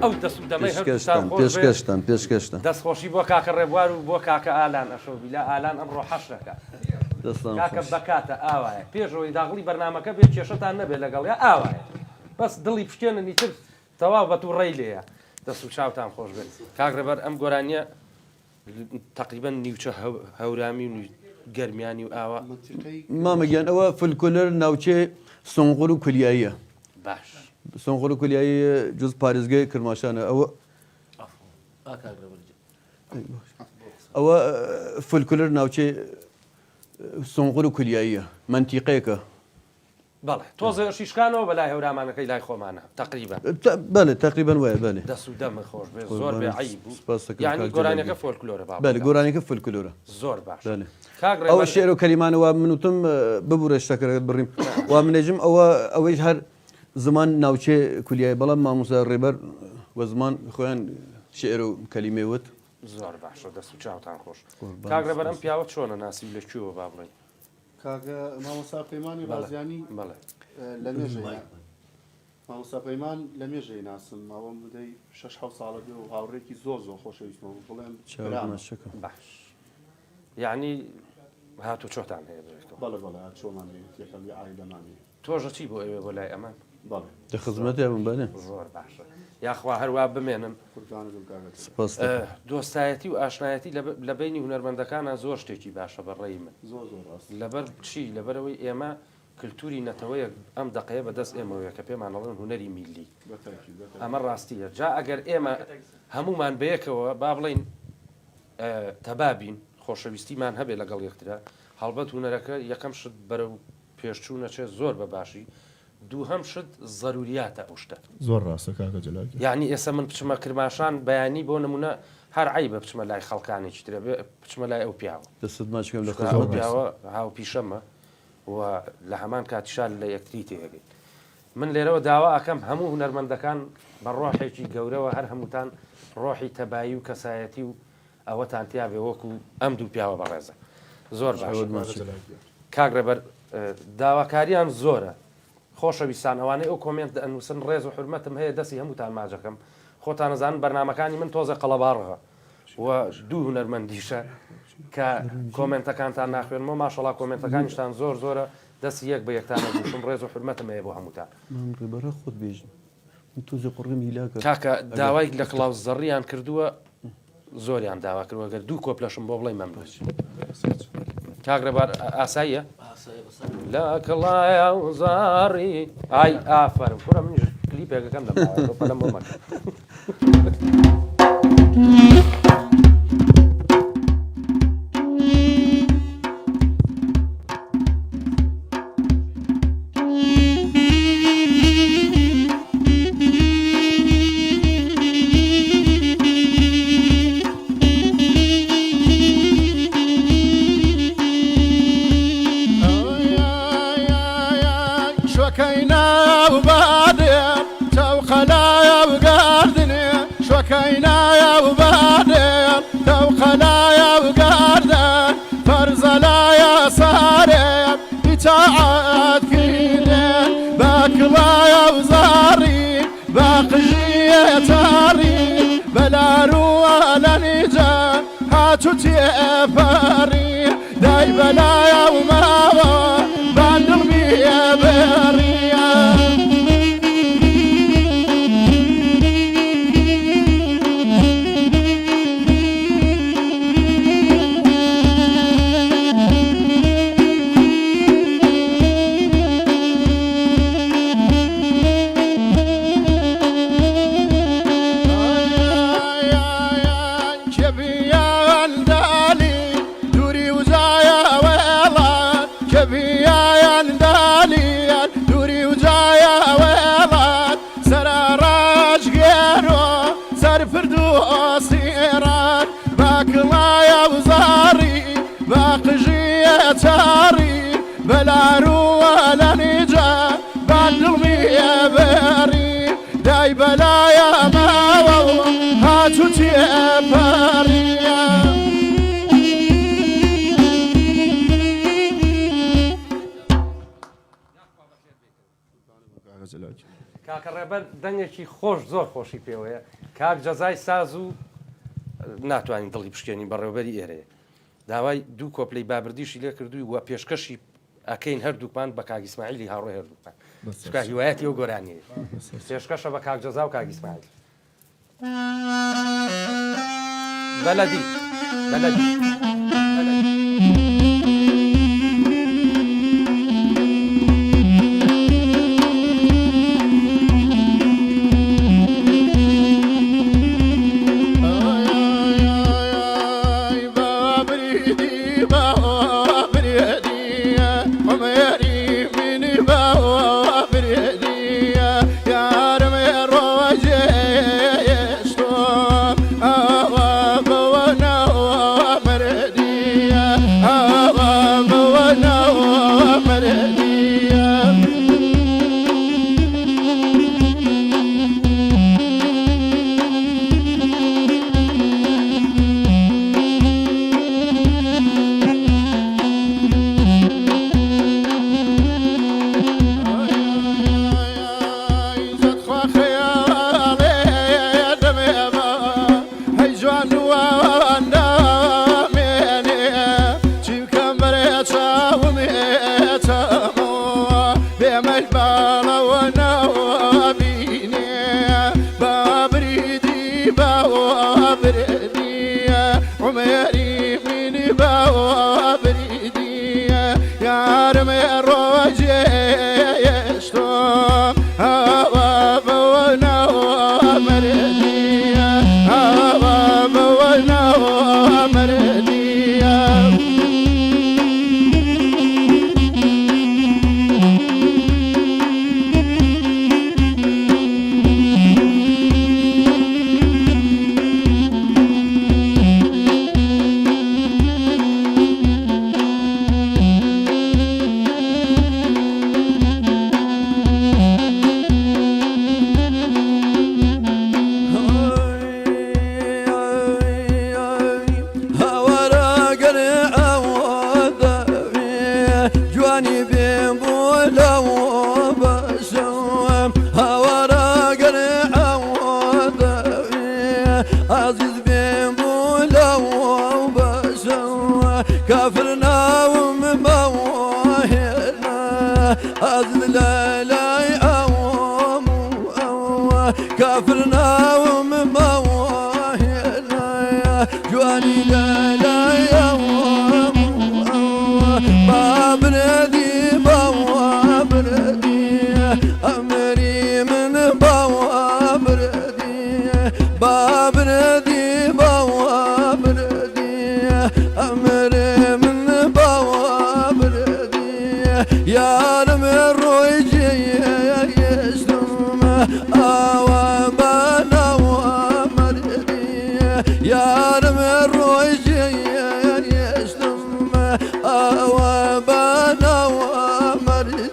S1: ئەو دەسوودەمەی
S2: پێشکەشتان
S1: دەستخۆشی بۆ کاکە ڕێبوار و بۆ کاکە ئالان ئەشۆبیلا ئالان ئەمڕۆ حەشرەکە کاکە بەکاتە ئاوایە پێشەوەی داغڵی بەرنامەکە بێت کێشەتان نەبێت لەگەڵیا ئاوایە بەس دڵی پشکێننی تر تەواو بە تو ڕێی لێیە دەست و چاوتان خۆش بێت کاک ڕێبەر ئەم گۆرانیە تقریبا نیوچە هەورامی و گەرمیانی و ئاوا
S2: مامەگیان ئەوە فولکولەر ناوچێ سۆنغڵ و کولیاییە
S1: باش
S2: سۆنغڵ و کولیایی جز پارێزگای کرماشانە ئەوە فولکولەر ناوچێ سۆنغڵ و کولیاییە منتیقەیەکە
S1: بەڵێ تۆزە شیشکانەوە بەلای هەورامانەکەی لای خۆمانە تقریبا
S2: بەڵێ تقریبا وایە بەێ
S1: دەست و دەمە خۆش بێ زۆر بێعیب بوو یعنی گۆرانەکە فۆلکلۆرە
S2: بەێ گۆرانێکە فولکولۆرە
S1: زۆر باش
S2: ئەوە شێر و کەلیمانەوە منوتم ببوورە شتەکەت بڕیم وا منێژم ئەوەی هەر زمان ناوچێ کولیای بەڵام مامۆستا ڕێبەر وە زمان خۆیان شێر و کەلیمێوت
S1: زۆر باشە دەست و چاوتان خۆش کاک ڕێبەر ئەم پیاوە چۆنە ناسی لەکوێوە با بڵێن
S6: کاگە مامۆستا پەیمانی بازیانی لە مێژەیە مامۆستا پەیمان لە مێژەی ناسم ئەوەم بدەی 6 ساڵە بێ و هاوڕێکی زۆر خۆشەویستمە بڵێم
S1: باش یعنی هاتو چۆتان هەیە
S6: بەڵێ بەڵێ چۆمان یەکەمی ئایلەمانی
S1: تۆژە چی بۆ ئێوێ بۆ لای ئەمان
S6: بەڵێ
S2: دەخزمەتی بم بەێ
S1: زۆر باشە یاخوا هەروە بمێنن دۆستایەتی و ئاشنایەتی لە بینی هونەرمەندەکانە زۆر شتێکی باشە بەڕێی من لەبەر چی لەبەرەوەی ئێمە کللتوری نەتەوەیە ئەم دقەیە بەدەست ئێمەوەیە کە پێمانەڵێن هوەری میلی ئەمە ڕاستیە جا ئەگەر ئێمە هەمومان بەیەکەوە با بڵین تەبابین خۆشەویستیمان هەبێ لەگەڵ یەکترا هەڵبەت هوەرەکە یەکەم شت بەرەو پێشچوو نەچێت زۆر بە باشی دووهەم شت ضروریاتە ئەو شتە
S5: زۆر ڕاستە کاکە جەلال
S1: یعنی ئێستا من بچمە کرماشان بەیانی بۆ نمونە هەر عیبە بچمە لای خەڵکانێکی ترە بچمە لای ئەو پیاوە
S2: دەستت ماچکەم لە
S1: ئەو پیاوە هاو پیشەمە و لە هەمان کاتیشان لە یەکتری تێگەین من لێرەوە داوا ئەەکەم هەموو هونەرمەندەکان بە ڕۆحێکی گەورەوە هەر هەمووتان ڕۆحی تەبایی و کەسایەتی و ئەوەتان تیاابێ وەکو ئەم دوو پیاوە بەڕێزە زۆر باش کاگرەبەر داواکاریان زۆرە خۆشەویستان ئەوانەی ئەو کۆمنت ئەنووسن ڕێز و حرمەتم هەیە دەستی هەمووتان ماجەکەم خۆتان نەزانن بەرنمەکانی من تۆزە قەڵەباڕغە و دوو هونەرمەندیشە کە کۆمنتەکانتان ناخوێنمەوە ماشەڵا کۆمنتەکانیشتان زۆر زۆرە دەستی یەک بە یەکتانە دووشم ڕێز و حرمەتم هەیە بۆ هەمووتان
S2: ڕێبەرە خۆت بێژن تۆزە قڕم هیلاکە
S1: کاکە داوای لە کڵاو زەڕیان کردووە زۆریان داوا کردووە گەر دوو کۆپلەشم بۆ بڵێ مەمنوع کاگرەبار ئاساییە لە کڵایە و زاری ئای ئافەرم کوڕە منیش کلیپێکەکەم لەم بۆ مەکە کاکە ڕێبەر دەنگێکی خۆش زۆر خۆشی پێوەیە کاک جەزای ساز و ناتوانین دڵی پشکێنی بەڕێوەبەری ئێرەیە داوای دوو کۆپلەی بابردیشی لێ کردووی وە پێشکەشی ئەکەین هەردووکمان بە کاک ئیسماعیلی هاوڕێ هەردووکمان چکە هیوایەتی ئەو گۆرانیە پێشکەشە بە کاک جەزا و کاک ئیسماعیل بەلەدی بەلەدی
S2: جواني بين بولا وبشوم هورا قرع وضوي عزيز بين بولا وبشوم كافرنا ومموهنا عزيز لا لا يقوم كافرنا ومموهنا جواني لا لا يقوم بابردي بابردي أمري من بابردي بابردي بابردي أمري من بابردي يا رم الرجي يسلم أوا بنا ومردي يا رم الرجي يسلم أوا بنا ومردي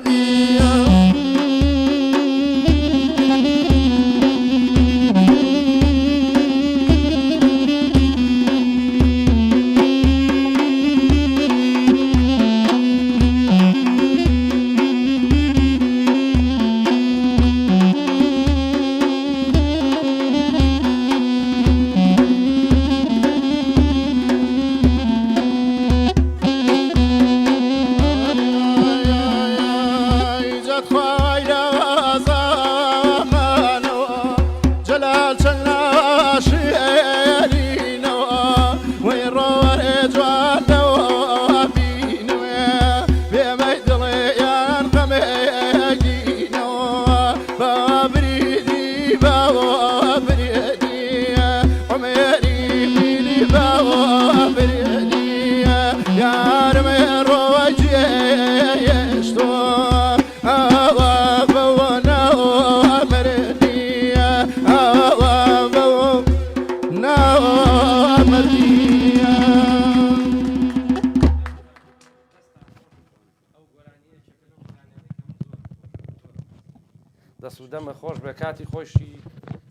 S1: دەست و دەمە خۆش بە کاتی خۆشی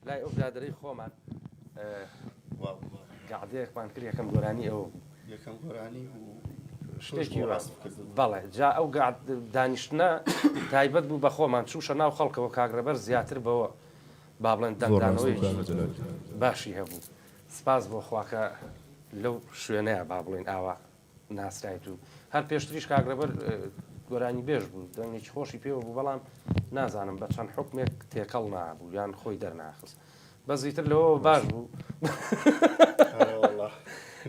S1: لای ئەو برادەرەی خۆمان گەعدەیەکمان کرد یەکەم گۆرانی ئەو
S6: یەکەم گۆرانی و
S1: شتێکی بەڵێ جا ئەو دانیشتە تایبەت بوو بە خۆمان چووشە ناو خەڵکەوە کاگرەبەر زیاتر بەوە با بڵێن دەنگدانەوەی باشی هەبوو سپاس بۆ خواکە لەو شوێنەیە با بڵێن ئاوا ناسرایت و هەر پێشتریش کاگرەبەر گۆرانی بێژ بوو دەنگێکی خۆشی پێوە بوو بەڵام نازانم بە چەند حکمێک تێکەڵ نابوو یان خۆی دەرناخست بەزیتر لەوە باش بوو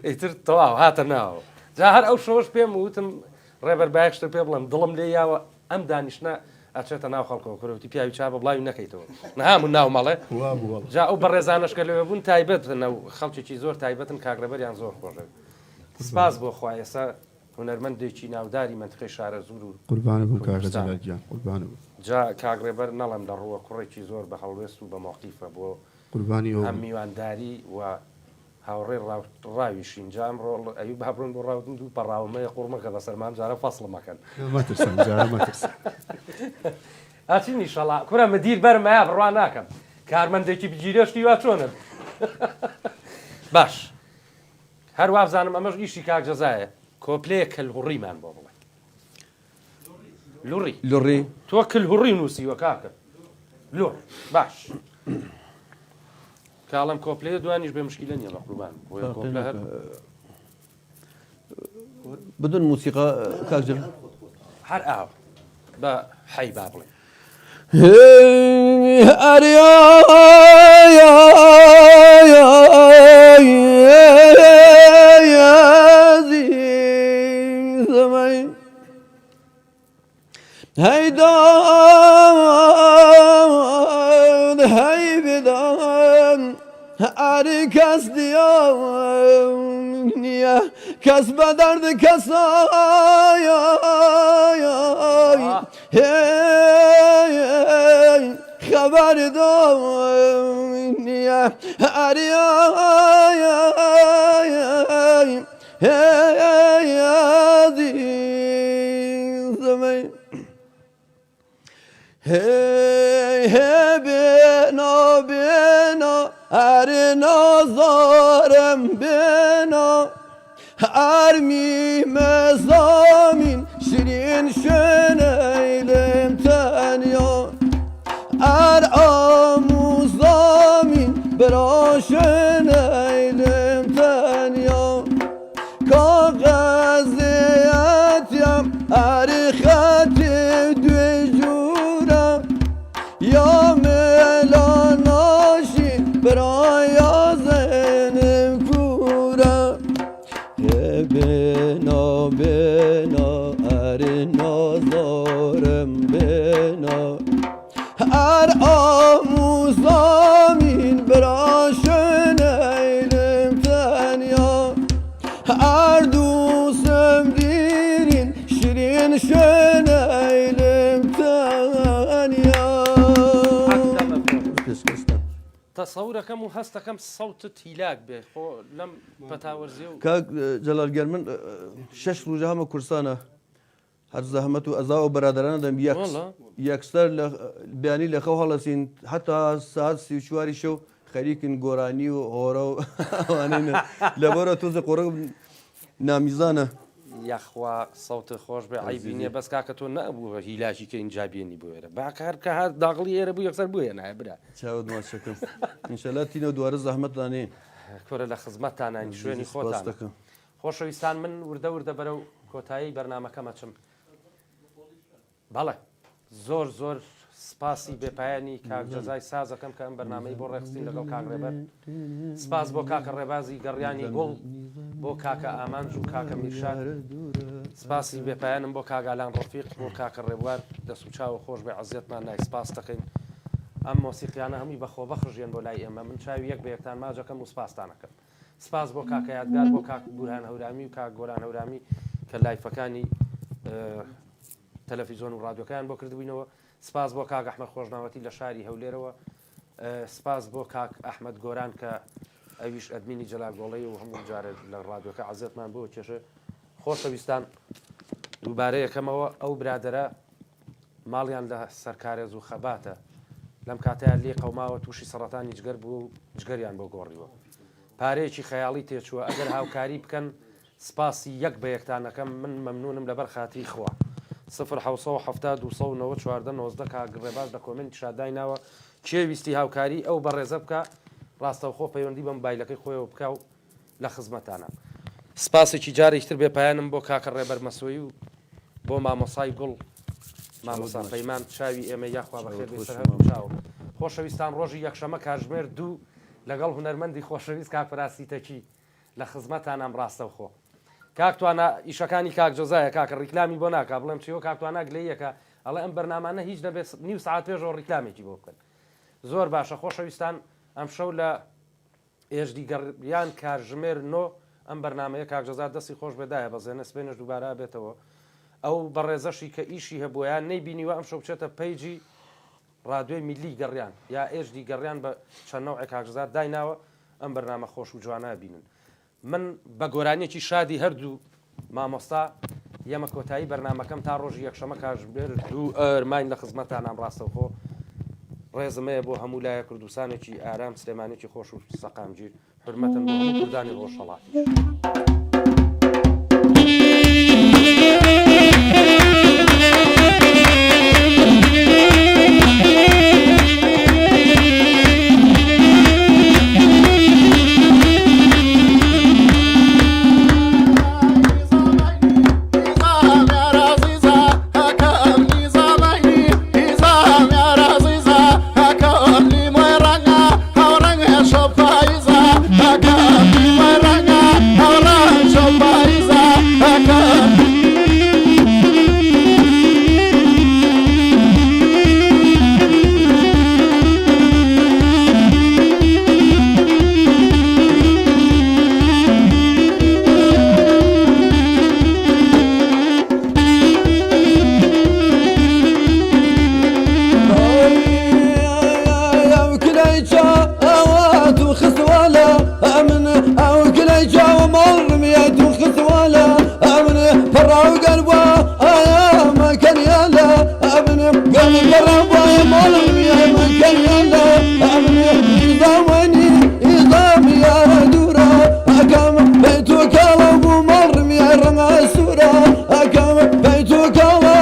S1: ئیتر تەواو هاتە ناوە جا هەر ئەو شەوەش پێم وتم ڕێبەر بایەکشتر پێ بڵم دڵم لێ یاوە ئەم دانیشتە ئەچێتە ناو خەڵکەوە کورەوتی پیاوی چابە بڵاوی نەکەیتەوە نهامون ناو مەڵێ جا ئەو بەڕێزانشکە لەوێ بوون تایبەتنە و خەڵکێکی زۆر تایبەتن کاگرەبەریان زۆر خۆشە سپاس بۆ خوای ئێستا هونەرمەندێکی ناوداری منتقی شارە زور و
S6: قوربانە بوو کاگەجان قوربانە بوو
S1: جا کاگرێبەر نەڵم دەڕووە کوڕێکی زۆر بە هەڵوێست و بە مۆقتیفە بۆ
S6: قوربانی
S1: هەم میوانداری و هاوڕێ ڕاویشین جا ئەمڕۆ ئەوی بابڕون بۆ ڕاوتن دوو پەڕاومەیە قوڕمەکە بەسەرمان جارە فەسڵ مەکەن
S6: مەترسم جارە مەترسم
S1: ئاچین ئیشەڵا کورە مدیر بەرمایە بڕوا ناکەم کارمەندێکی بگیرێشتی وا چۆنن باش هەروە بزانم ئەمەش ئیشی کاک جەزایە کۆپلەیە کەلهوڕیمان بۆ بڵێ لوڕی
S2: لوڕی
S1: تۆ کلهوڕی نووسیوە کاکە لۆر باش کاڵم کۆپلەیە دوانیش بێ مشکیلە نییە مەقلوبان کۆپلە هەر
S2: بدون موسیقى كاجل
S1: هەر ئاو بە حەی با بڵێ
S2: هيدان هي بدان هاري كاس ديا كاس بدرد كاسا خبر دنيا هاري Hey hey bina bina her nazarım bina her mi mezamin şirin شیرین شنیلم تنیا ارعام زمین برا شنیلم تنیا کاغذیتیم خط دوجورم یا ملاناشی برای زنم کورم بنا بنا نازارم بنا آموزامین برا شنیلم تنیا دوستم دیرین شیرین شنیلم تنیا
S1: تەسەورەکەم و هەستەکەم سەوتت هیلاک بێ خۆ لەم پەتاوەرزیە و
S2: کاک جەلالگەر من 6 ڕۆژە هەمە کورسانە هەر زەحمەت و ئەزا و بەرادەرانە دەم یەکسەر بیانی لە خەو هەڵەسین حتا ساعت 34 شەو خەریکن گۆرانی و هۆرە و ئەوانەی لەبەرە تۆزە قۆڕە نامیزانە
S1: یاخوا سەوتە خۆش بێ عیبی نییە بەس کاکە تۆ نەبوو هیلاشی کە اینجا بێنی بۆ وێرە باکار کە هەر داغڵی ئێرە بوو یەکسەر بووە نایە برا
S2: چاوت ماچەکەم ئینشەڵا تینە دووارە زەحمەتدانێ
S1: کۆرە لە خزمەتتانان شوێنی خۆتان خۆشەویستان من وردە وردە بەرە و کۆتایی بەرنامەکەمە چم بەڵێ زۆر زۆر سپاسی بێپایانی کاک جەزای سازەکەم کە ئەم بەرنامەی بۆ ڕێخستین لەگەڵ کاک ڕێبەر سپاس بۆ کاکە ڕێبازی گەڕیانی گوڵ بۆ کاکە ئامانج و کاکە میرشاد سپاسی بێپایانم بۆ کاگالان ڕفیق بۆ کاکە ڕێبوار دەست و چاوە خۆش بێ عەزیەتمان نای سپاس دەکەین ئەم مۆسیقیانە هەمووی بەخۆ بەخژێن بۆ لای ئێمە من چاوی یەک بە یەکتان ماجەکەم و سپاستانەکەم سپاس بۆ کاکە یادگار بۆ کاک بورهان هەورامی و کاک گۆران هەورامی کە لایفەکانی تەلەڤیزۆن و ڕادیۆکەیان بۆ کردبووینەوە سپاس بۆ کاک ئەحمەد خۆشناوەتی لە شاری هەولێرەوە سپاس بۆ کاک ئەحمەد گۆران کە ئەویش ئەدمینی جەلاگۆڵەی و هەموو جارە لە ڕادیۆکە عەزیەتمان بۆ کێشە خۆشەویستان دووبارە یەکەمەوە ئەو برادەرە ماڵیان لە سەرکارێز و خەباتە لەم کاتەیە لێ قەوماوە تووشی سەرەتانی جگەر بوو و جگەریان بۆ گۆڕیوە پارەیەکی خەیاڵی تێچووە ئەگەر هاوکاری بکەن سپاسی یەک بە یەکتانەکەم من مەمنونم لەبەر خاتری خوا 1970 کاک ڕێباز لە کۆمنتی شادای ناوە کێویستی هاوکاری ئەو بەڕێزە بکە ڕاستەوخۆ پەیوەندی بە مۆبایلەکەی خۆیەوە بکە و لە خزمەتانە سپاسێکی جارێکتر بێپایانم بۆ کاکە ڕێبەر مەسۆیی و بۆ مامۆسای گوڵ مامۆسا پەیمان چاوی ئێمە یاخوا بەخێر بێسەر هەردوو چاوە خۆشەویستان ڕۆژی یەکشەمە کاتژمێر 2 لەگەڵ هونەرمەندی خۆشەویست کاک پەراسیتەکی لە خزمەتانم ڕاستەوخۆ کاکتوانە ئیشەکانی کاک جۆزایە کاکە ڕیکلامی بۆ ناکا بڵێم چیەوە کاکتوانە گلەیەکە ئەڵێ ئەم بەرنامانە هیچ دەبێت نیو ساعت پێشەوە ڕیکلامێکی بۆ بکەن زۆر باشە خۆشەویستان ئەم شەو لە ئێژدی گەڕیان کاتژمێر 9 ئەم بەرنامەیە کاک جۆزا دەستی خۆش بێدایە بەزێنە سبێنش دووبارە بێتەوە ئەو بەڕێزەشی کە ئیشی هەبوویان نەیبینیوە ئەم شەو بچێتە پەیجی ڕادیۆی میلی گەڕیان یا ئێژدی گەڕیان بە چەند نەوعی کاک جۆزا دایناوە ئەم بەرنامە خۆش و جوانە بینن من بە گۆرانیەکی شادی هەردوو مامۆستا یەمە کۆتایی بەرنامەکەم تا ڕۆژی یەکشەمە کاتژمێر 2 ئەرماین لە خزمەتانام ڕاستەوخۆ ڕێزمەیە بۆ هەموو لایە کوردستانێکی ئارام سلێمانێکی خۆش و سەقامگیر حرمەتەن بۆ هەموو کوردانی ڕۆژهەڵاتی
S2: بيتك الله ومر يا رمى السورة أكمل بيتك الله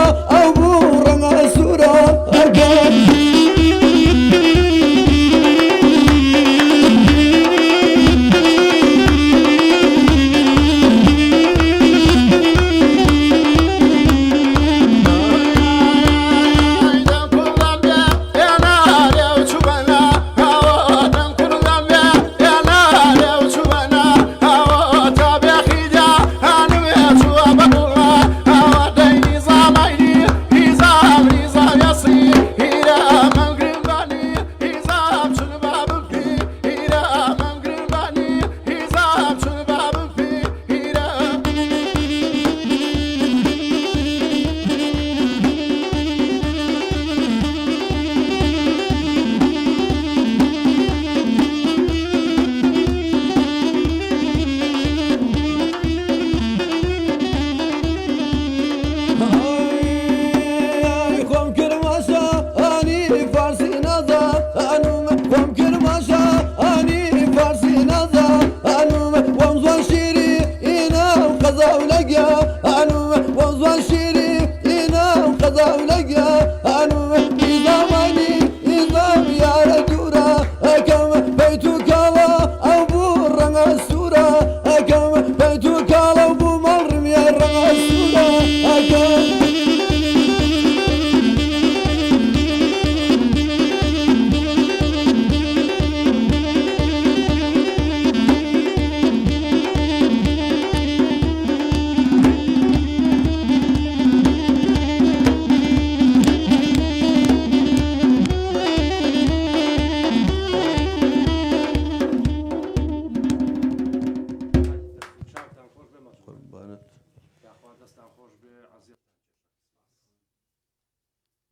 S5: زولقا أنو